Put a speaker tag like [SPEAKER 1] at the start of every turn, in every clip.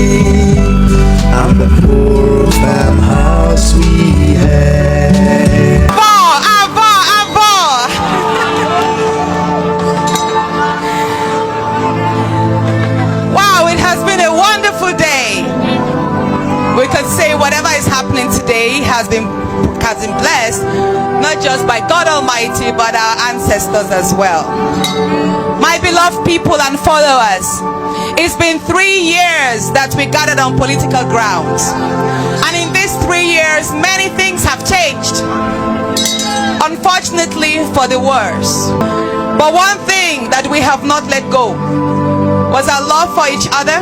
[SPEAKER 1] and the poor farmhouse we had.
[SPEAKER 2] Wow, it has been a wonderful day. We could say whatever is happening today has been blessed, not just by God Almighty, but our ancestors as well. My beloved people and followers, it's been 3 years that we gathered on political grounds. And in these 3 years, many things have changed. Unfortunately, for the worse. But one thing that we have not let go was our love for each other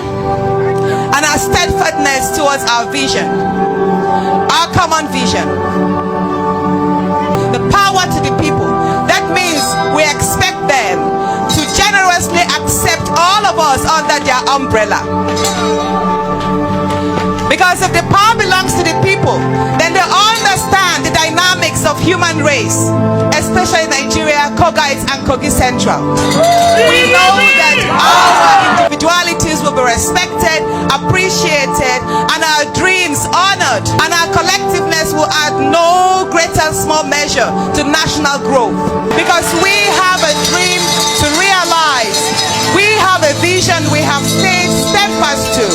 [SPEAKER 2] and our steadfastness towards our vision, our common vision. The power to the people. That means we expect them to generously accept all of us under their umbrella. Because if the power belongs to the people, then they understand the dynamics of human race, especially Nigeria, Kogites and Kogi Central. We know that our individualities will be respected, appreciated, and our dreams honored, and our collectiveness will add no greater small measure to national growth. Because we have a dream to realize, we have a vision we have stayed steadfast to,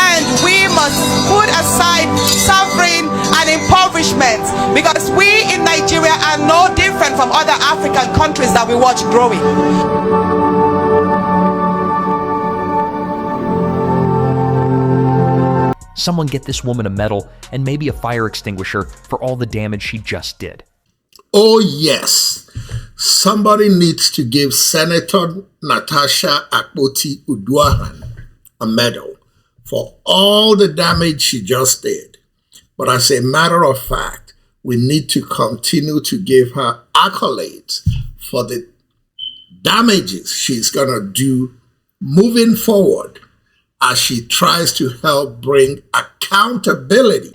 [SPEAKER 2] and we must put aside suffering and impoverishment, because we in Nigeria are no different from other African countries that we watch growing.
[SPEAKER 3] Someone get this woman a medal and maybe a fire extinguisher for all the damage she just did.
[SPEAKER 4] Oh yes, somebody needs to give Senator Natasha Akpoti-Uduaghan a medal for all the damage she just did. But as a matter of fact, we need to continue to give her accolades for the damages she's going to do moving forward as she tries to help bring accountability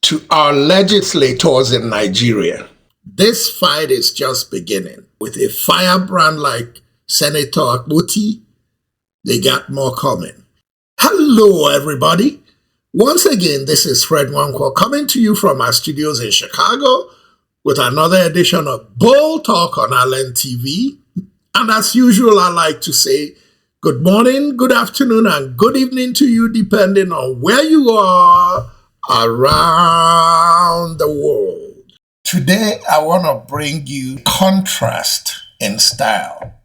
[SPEAKER 4] to our legislators in Nigeria. This fight is just beginning. With a firebrand like Senator Akpoti, they got more coming. Hello, everybody. Once again, this is Fred Nwankwo coming to you from our studios in Chicago with another edition of Bold Talk on Allen TV. And as usual, I like to say good morning, good afternoon, and good evening to you, depending on where you are around the world. Today, I want to bring you contrast in style.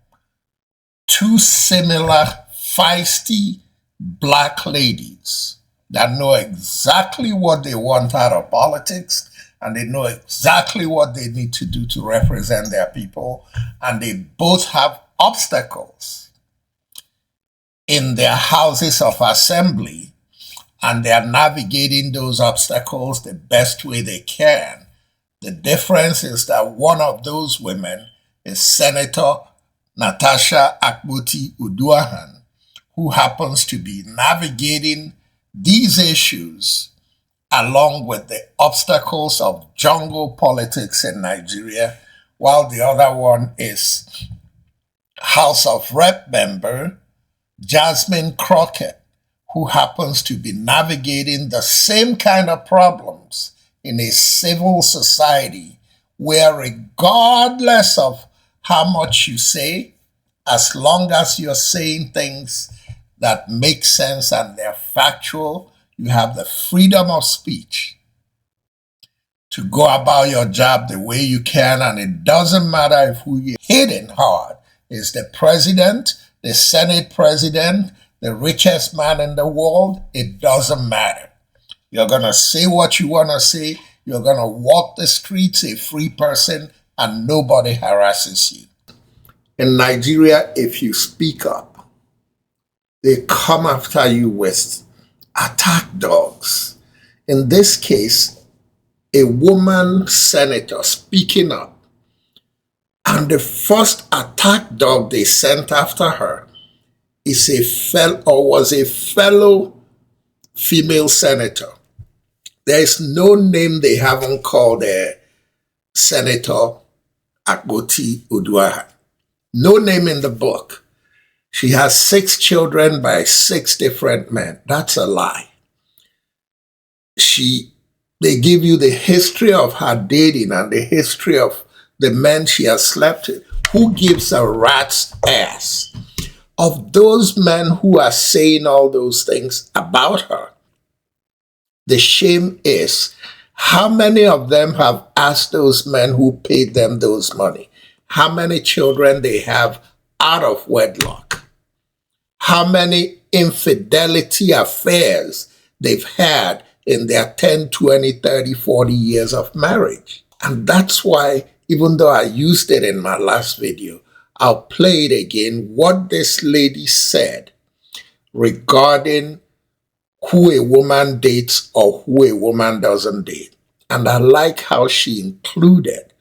[SPEAKER 4] Two similar, feisty black ladies that know exactly what they want out of politics, and they know exactly what they need to do to represent their people, and they both have obstacles in their houses of assembly, and they are navigating those obstacles the best way they can. The difference is that one of those women is Senator Natasha Akpoti-Uduaghan, who happens to be navigating these issues along with the obstacles of jungle politics in Nigeria, while the other one is House of Rep member Jasmine Crockett, who happens to be navigating the same kind of problems in a civil society where, regardless of how much you say, as long as you're saying things that make sense and they're factual, you have the freedom of speech to go about your job the way you can, and it doesn't matter if who you're hitting hard is the president, the Senate president, the richest man in the world. It doesn't matter. You're going to say what you want to say. You're going to walk the streets a free person, and nobody harasses you. In Nigeria, if you speak up, they come after you with attack dogs. In this case, a woman senator speaking up, and the first attack dog they sent after her is was a fellow female senator. There is no name they haven't called Senator Akpoti-Uduaghan. No name in the book. She has 6 children by 6 different men. That's a lie. They give you the history of her dating and the history of the men she has slept with. Who gives a rat's ass? Of those men who are saying all those things about her, the shame is, how many of them have asked those men who paid them those money how many children they have out of wedlock? How many infidelity affairs they've had in their 10, 20, 30, 40 years of marriage? And that's why, even though I used it in my last video, I'll play it again, what this lady said regarding who a woman dates or who a woman doesn't date. And I like how she included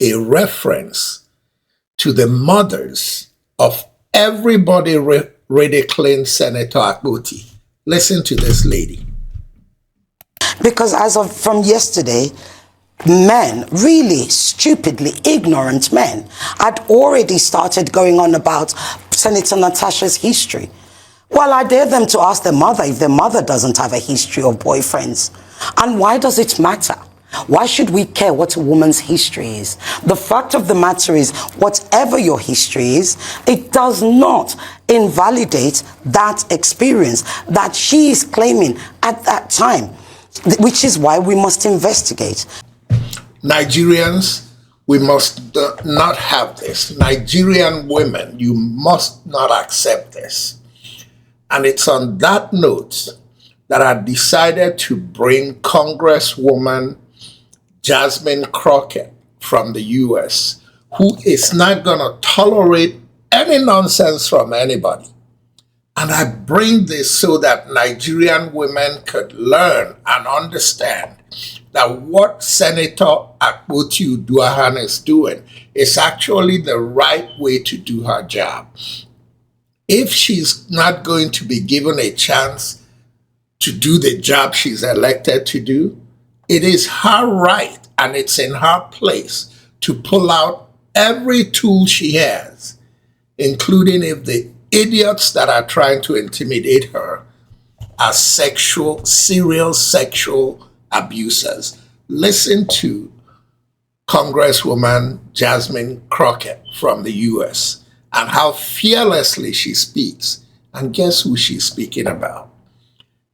[SPEAKER 4] a reference to the mothers of everybody ridiculing Senator Akpoti. Listen to this lady.
[SPEAKER 5] Because from yesterday, men, really stupidly ignorant men, had already started going on about Senator Natasha's history. Well, I dare them to ask their mother if their mother doesn't have a history of boyfriends. And why does it matter? Why should we care what a woman's history is? The fact of the matter is, whatever your history is, it does not invalidate that experience that she is claiming at that time, which is why we must investigate.
[SPEAKER 4] Nigerians, we must not have this. Nigerian women, you must not accept this. And it's on that note that I decided to bring Congresswoman Jasmine Crockett from the US, who is not going to tolerate any nonsense from anybody. And I bring this so that Nigerian women could learn and understand that what Senator Akpoti-Uduaghan is doing is actually the right way to do her job. If she's not going to be given a chance to do the job she's elected to do, it is her right and it's in her place to pull out every tool she has, including if the idiots that are trying to intimidate her are serial sexual abusers. Listen to Congresswoman Jasmine Crockett from the US and how fearlessly she speaks. And guess who she's speaking about?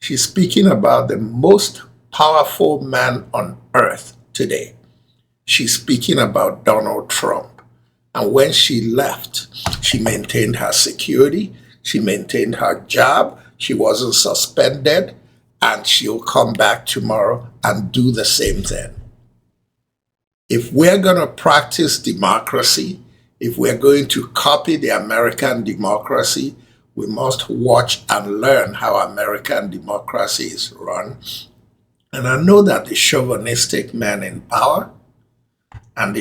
[SPEAKER 4] She's speaking about the most powerful man on earth today. She's speaking about Donald Trump. And when she left, she maintained her security, she maintained her job, she wasn't suspended, and she'll come back tomorrow and do the same thing. If we're going to practice democracy, if we're going to copy the American democracy, we must watch and learn how American democracy is run. And I know that the chauvinistic men in power and the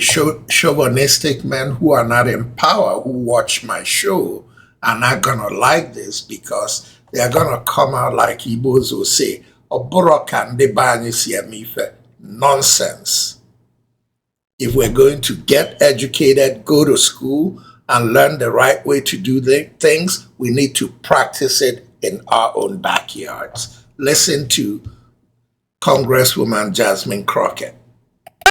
[SPEAKER 4] chauvinistic men who are not in power, who watch my show, are not going to like this because they are going to come out like Igbos will say, "Oboro kande banyi siemife." Nonsense. If we're going to get educated, go to school, and learn the right way to do things, we need to practice it in our own backyards. Listen to Congresswoman Jasmine Crockett.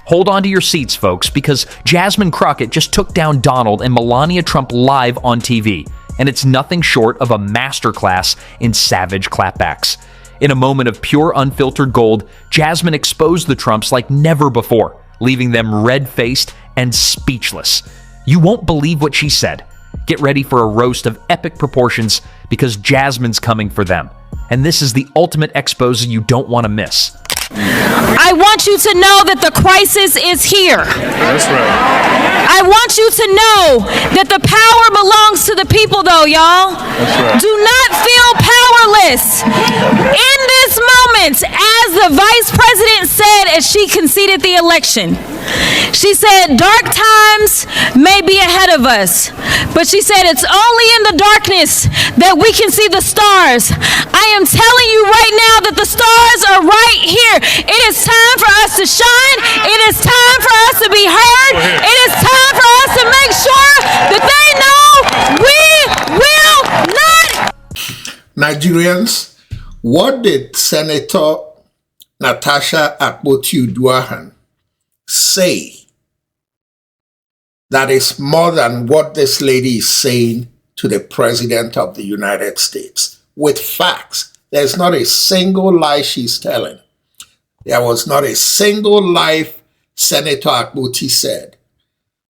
[SPEAKER 3] Hold on to your seats, folks, because Jasmine Crockett just took down Donald and Melania Trump live on TV, and it's nothing short of a masterclass in savage clapbacks. In a moment of pure unfiltered gold, Jasmine exposed the Trumps like never before, leaving them red-faced and speechless. You won't believe what she said. Get ready for a roast of epic proportions because Jasmine's coming for them. And this is the ultimate expose you don't want to miss.
[SPEAKER 6] I want you to know that the crisis is here.
[SPEAKER 7] That's right.
[SPEAKER 6] I want you to know that the power belongs to the people, though, y'all.
[SPEAKER 7] That's right.
[SPEAKER 6] Do not feel powerless. In this moment, as the vice president said as she conceded the election, she said, dark times may be ahead of us, but she said it's only in the darkness that we can see the stars. I am telling you right now that the stars are right here. It is time for us to shine. It is time for us to be heard. It is time for us to make sure that they know we
[SPEAKER 4] Nigerians, what did Senator Natasha Akpoti-Uduaghan say that is more than what this lady is saying to the President of the United States? With facts. There's not a single lie she's telling. There was not a single lie Senator Akpoti said.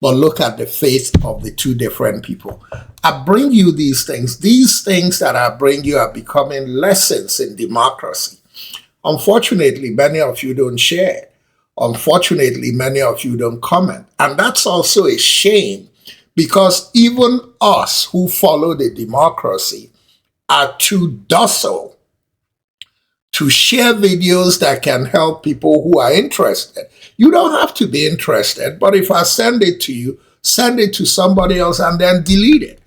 [SPEAKER 4] But look at the faith of the two different people. I bring you these things. These things that I bring you are becoming lessons in democracy. Unfortunately, many of you don't share. Unfortunately, many of you don't comment. And that's also a shame, because even us who follow the democracy are too docile to share videos that can help people who are interested. You don't have to be interested, but if I send it to you, send it to somebody else and then delete it.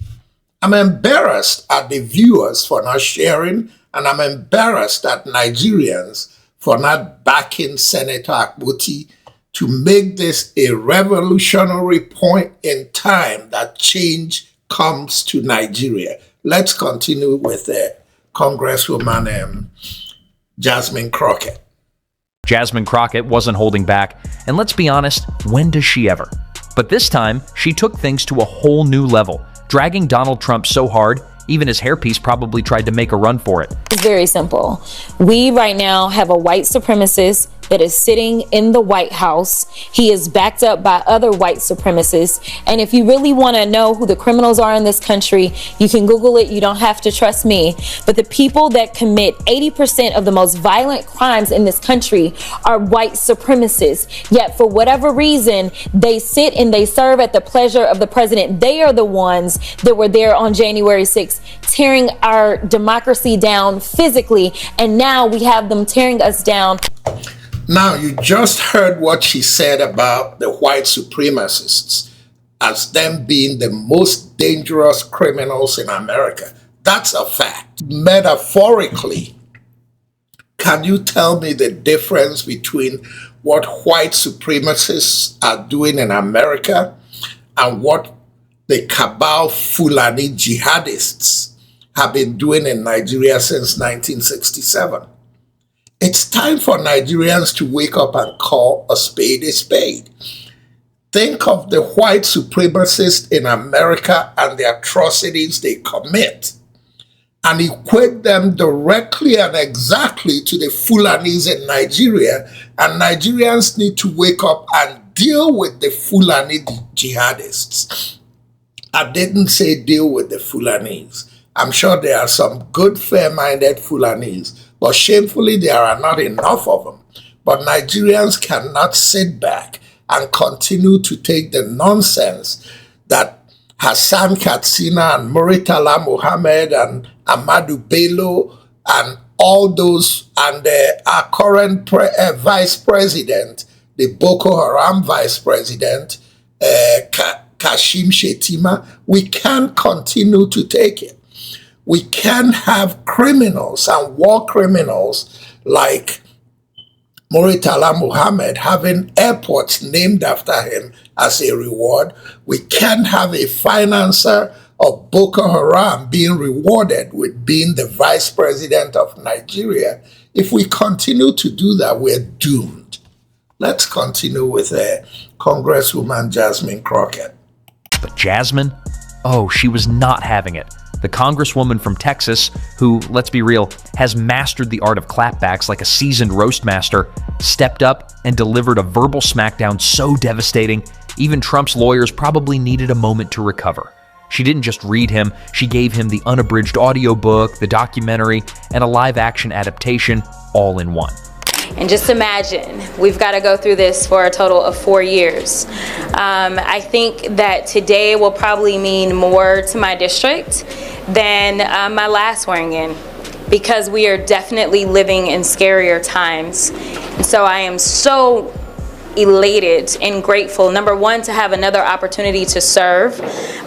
[SPEAKER 4] I'm embarrassed at the viewers for not sharing, and I'm embarrassed at Nigerians for not backing Senator Akpoti to make this a revolutionary point in time that change comes to Nigeria. Let's continue with Congresswoman Jasmine Crockett.
[SPEAKER 3] Jasmine Crockett wasn't holding back, and let's be honest, when does she ever? But this time, she took things to a whole new level, dragging Donald Trump so hard, even his hairpiece probably tried to make a run for it.
[SPEAKER 6] It's very simple. We right now have a white supremacist that is sitting in the White House. He is backed up by other white supremacists. And if you really want to know who the criminals are in this country, you can Google it. You don't have to trust me. But the people that commit 80% of the most violent crimes in this country are white supremacists. Yet for whatever reason, they sit and they serve at the pleasure of the president. They are the ones that were there on January 6th, tearing our democracy down physically. And now we have them tearing us down.
[SPEAKER 4] Now, you just heard what she said about the white supremacists as them being the most dangerous criminals in America. That's a fact. Metaphorically, can you tell me the difference between what white supremacists are doing in America and what the cabal Fulani jihadists have been doing in Nigeria since 1967? It's time for Nigerians to wake up and call a spade. Think of the white supremacists in America and the atrocities they commit, and equate them directly and exactly to the Fulanis in Nigeria, and Nigerians need to wake up and deal with the Fulani jihadists. I didn't say deal with the Fulanis. I'm sure there are some good, fair-minded Fulanis, but shamefully there are not enough of them. But Nigerians cannot sit back and continue to take the nonsense that Hassan Katsina and Muritala Muhammad and Amadou Bello and all those, and our current vice president, the Boko Haram vice president, Kashim Shettima, we can't continue to take it. We can't have criminals and war criminals like Muritala Muhammad having airports named after him as a reward. We can't have a financer of Boko Haram being rewarded with being the vice president of Nigeria. If we continue to do that, we're doomed. Let's continue with Congresswoman Jasmine Crockett.
[SPEAKER 3] But Jasmine? Oh, she was not having it. The Congresswoman from Texas, who, let's be real, has mastered the art of clapbacks like a seasoned roast master, stepped up and delivered a verbal smackdown so devastating, even Trump's lawyers probably needed a moment to recover. She didn't just read him, she gave him the unabridged audiobook, the documentary, and a live-action adaptation all in one.
[SPEAKER 6] And just imagine, we've got to go through this for a total of 4 years. I think that today will probably mean more to my district than my last swearing in, because we are definitely living in scarier times. And so I am so elated and grateful, number one, to have another opportunity to serve,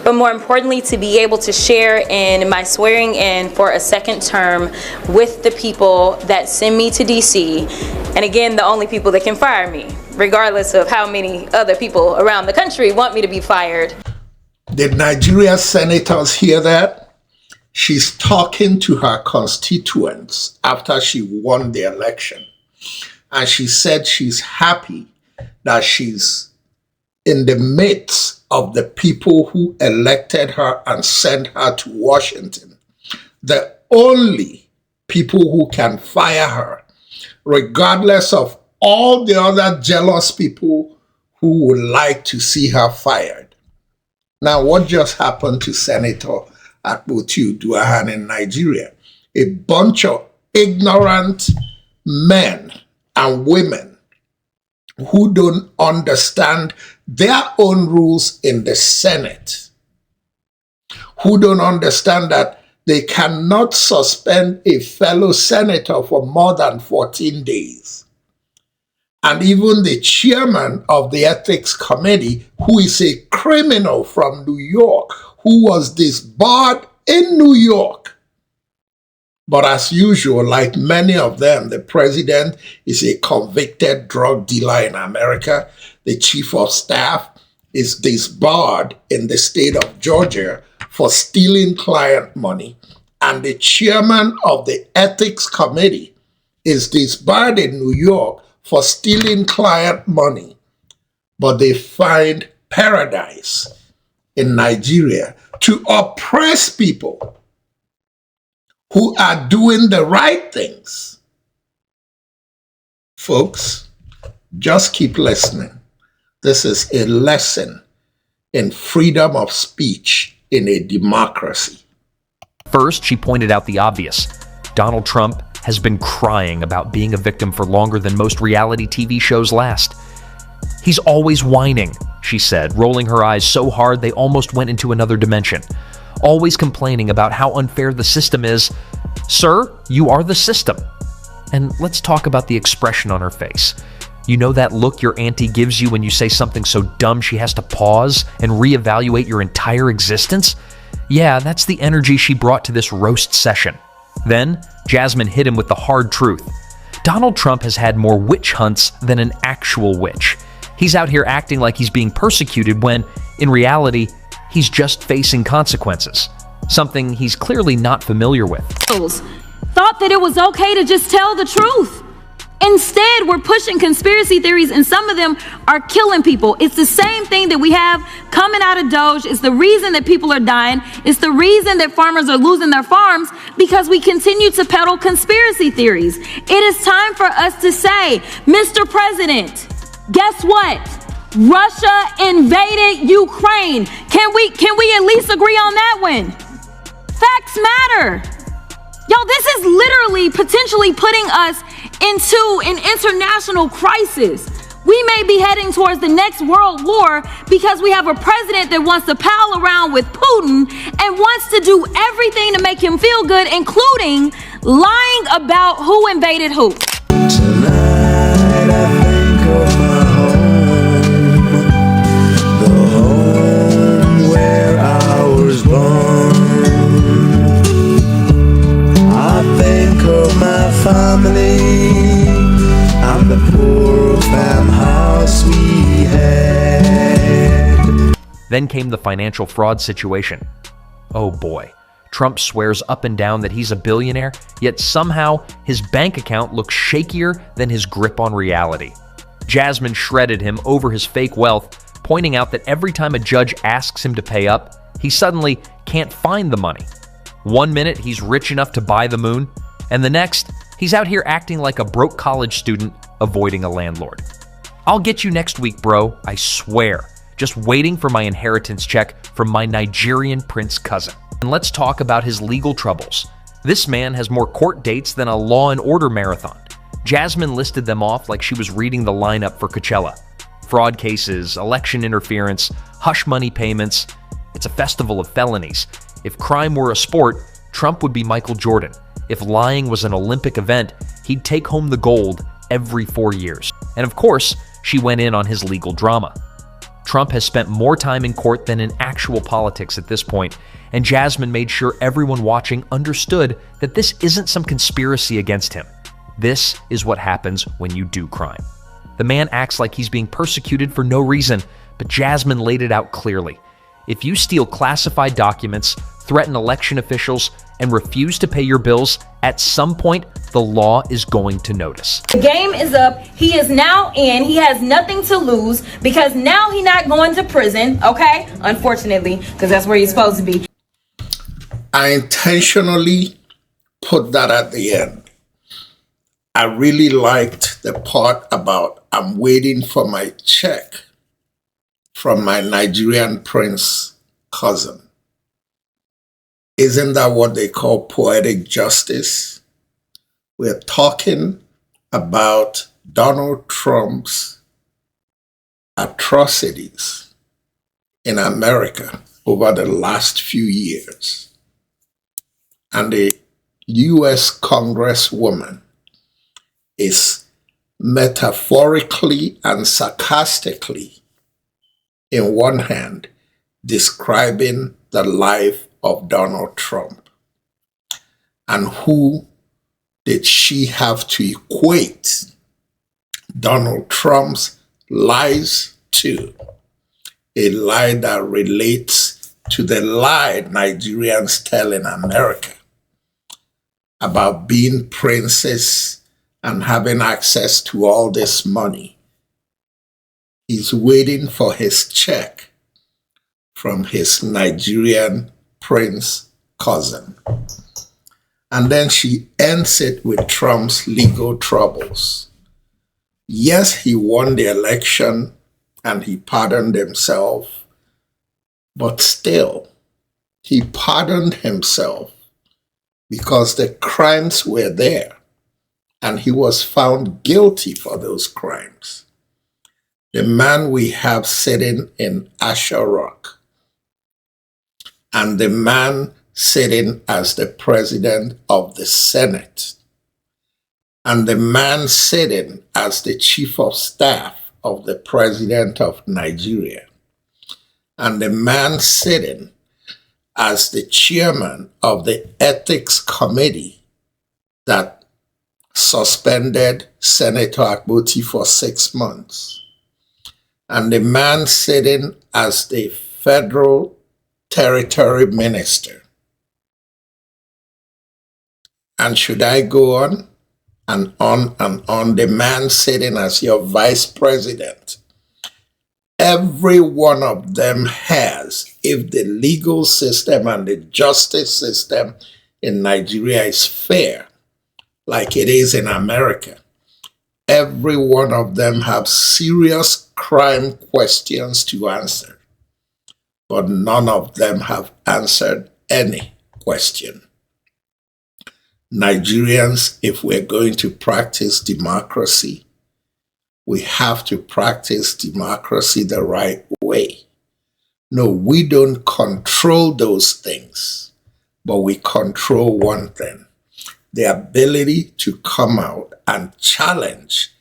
[SPEAKER 6] but more importantly, to be able to share in my swearing in for a second term with the people that send me to DC, and again, the only people that can fire me, regardless of how many other people around the country want me to be fired.
[SPEAKER 4] Did Nigeria senators hear that? she's talking to her constituents after she won the election. And she said she's happy that she's in the midst of the people who elected her and sent her to Washington. The only people who can fire her, regardless of all the other jealous people who would like to see her fired. Now, what just happened to Senator Akpoti-Uduaghan in Nigeria? A bunch of ignorant men and women who don't understand their own rules in the Senate, who don't understand that they cannot suspend a fellow senator for more than 14 days. And even the chairman of the Ethics Committee, who is a criminal from New York, who was disbarred in New York. But as usual, like many of them, the president is a convicted drug dealer in America. The chief of staff is disbarred in the state of Georgia for stealing client money. And the chairman of the Ethics Committee is disbarred in New York for stealing client money. But they find paradise in Nigeria to oppress people who are doing the right things. Folks, just keep listening. This is a lesson in freedom of speech in a democracy.
[SPEAKER 3] First, she pointed out the obvious. Donald Trump has been crying about being a victim for longer than most reality TV shows last. He's always whining, she said, rolling her eyes so hard they almost went into another dimension. Always complaining about how unfair the system is. Sir, you are the system. And let's talk about the expression on her face. You know that look your auntie gives you when you say something so dumb she has to pause and reevaluate your entire existence? Yeah, that's the energy she brought to this roast session. Then, Jasmine hit him with the hard truth. Donald Trump has had more witch hunts than an actual witch. He's out here acting like he's being persecuted when, in reality, he's just facing consequences. Something he's clearly not familiar with.
[SPEAKER 6] Thought that it was okay to just tell the truth. Instead, we're pushing conspiracy theories, and some of them are killing people. It's the same thing that we have coming out of Doge. It's the reason that people are dying. It's the reason that farmers are losing their farms, because we continue to peddle conspiracy theories. It is time for us to say, Mr. President, guess what? Russia invaded Ukraine. Can we at least agree on that one? Facts matter. Y'all, this is literally potentially putting us into an international crisis. We may be heading towards the next world war because we have a president that wants to pal around with Putin and wants to do everything to make him feel good, including lying about who invaded who.
[SPEAKER 1] Tonight I think of my home, the home where I was born. I think of my family and the poor farmhouse we had.
[SPEAKER 3] Then came the financial fraud situation. Oh boy. Trump swears up and down that he's a billionaire, yet somehow his bank account looks shakier than his grip on reality. Jasmine shredded him over his fake wealth, pointing out that every time a judge asks him to pay up, he suddenly can't find the money. One minute he's rich enough to buy the moon, and the next he's out here acting like a broke college student avoiding a landlord. I'll get you next week, bro, I swear. Just waiting for my inheritance check from my Nigerian prince cousin. And let's talk about his legal troubles. This man has more court dates than a Law and Order marathon. Jasmine listed them off like she was reading the lineup for Coachella. Fraud cases, election interference, hush money payments. It's a festival of felonies. If crime were a sport, Trump would be Michael Jordan. If lying was an Olympic event, he'd take home the gold every 4 years. And of course, she went in on his legal drama. Trump has spent more time in court than in actual politics at this point, and Jasmine made sure everyone watching understood that this isn't some conspiracy against him. This is what happens when you do crime. The man acts like he's being persecuted for no reason, but Jasmine laid it out clearly. If you steal classified documents, threaten election officials, and refuse to pay your bills, at some point, the law is going to notice.
[SPEAKER 6] The game is up. He is now in. He has nothing to lose because now he's not going to prison, okay? Unfortunately, because that's where he's supposed to be.
[SPEAKER 4] I intentionally put that at the end. I really liked the part about I'm waiting for my check from my Nigerian prince cousin. Isn't that what they call poetic justice? We're talking about Donald Trump's atrocities in America over the last few years. And the US Congresswoman is metaphorically and sarcastically, in one hand, describing the life of Donald Trump. And who did she have to equate Donald Trump's lies to? A lie that relates to the lie Nigerians tell in America about being princes and having access to all this money. He's waiting for his check from his Nigerian prince cousin. And then she ends it with Trump's legal troubles. Yes, he won the election and he pardoned himself, but still, he pardoned himself because the crimes were there and he was found guilty for those crimes. The man we have sitting in Asher Rock and the man sitting as the president of the Senate and the man sitting as the chief of staff of the president of Nigeria and the man sitting as the chairman of the ethics committee that suspended Senator Akpoti for 6 months, and the man sitting as the federal territory minister. And should I go on and on and on, the man sitting as your vice president? Every one of them has, if the legal system and the justice system in Nigeria is fair, like it is in America, every one of them have serious crime questions to answer, but none of them have answered any question. Nigerians, if we're going to practice democracy, we have to practice democracy the right way. No, we don't control those things, but we control one thing: the ability to come out and challenge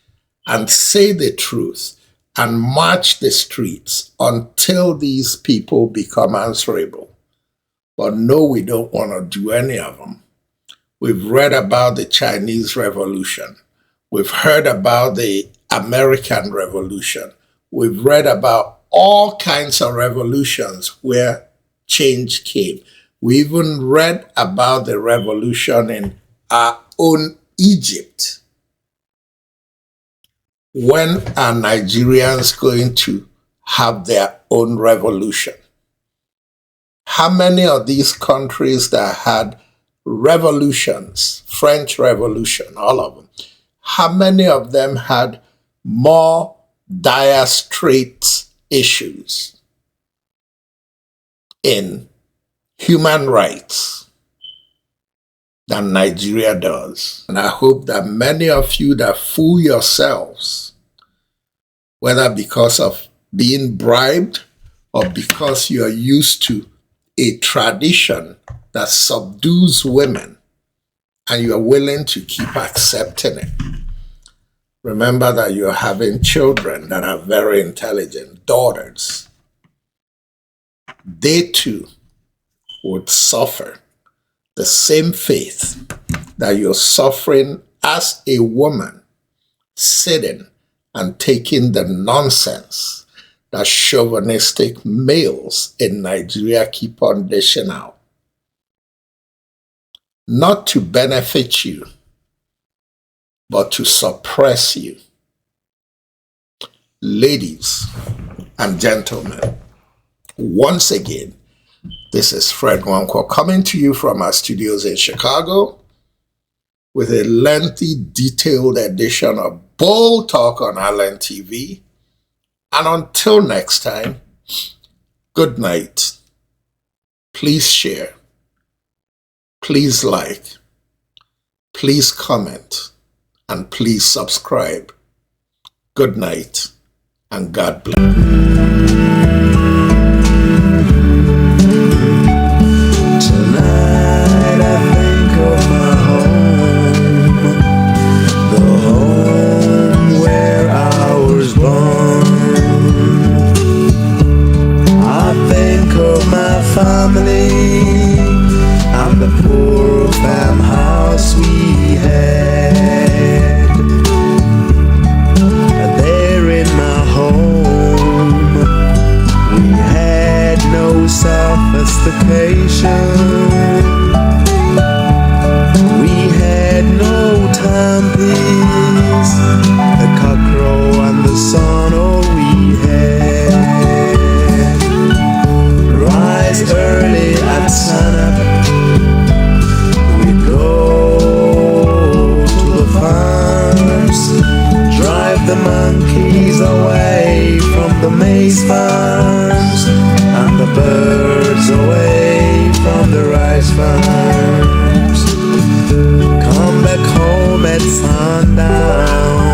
[SPEAKER 4] and say the truth and march the streets until these people become answerable. But no, we don't want to do any of them. We've read about the Chinese Revolution. We've heard about the American Revolution. We've read about all kinds of revolutions where change came. We even read about the revolution in our own Egypt. When are Nigerians going to have their own revolution? How many of these countries that had revolutions, French Revolution, all of them, how many of them had more dire straits issues in human rights than Nigeria does? And I hope that many of you that fool yourselves, whether because of being bribed or because you're used to a tradition that subdues women and you're willing to keep accepting it, remember that you're having children that are very intelligent, daughters. They too would suffer the same fate that you're suffering as a woman, sitting and taking the nonsense that chauvinistic males in Nigeria keep on dishing out. not to benefit you, but to suppress you. Ladies and gentlemen, once again, this is Fred Nwankwo coming to you from our studios in Chicago with a lengthy, detailed edition of Bold Talk on Island TV. And until next time, good night. Please share. Please like. Please comment. And please subscribe. Good night and God bless.
[SPEAKER 1] Tonight I think of my home, the home where I was born. I think of my family and the poor farmhouse we had. There in my home, we had no sophistication. We had no timepiece, the cockcrow and the sun, all we had. Rise early at sunup, we'd go to the farms, drive the monkeys away from the maize farms, and the birds away from the rice farms. Come back home at sundown,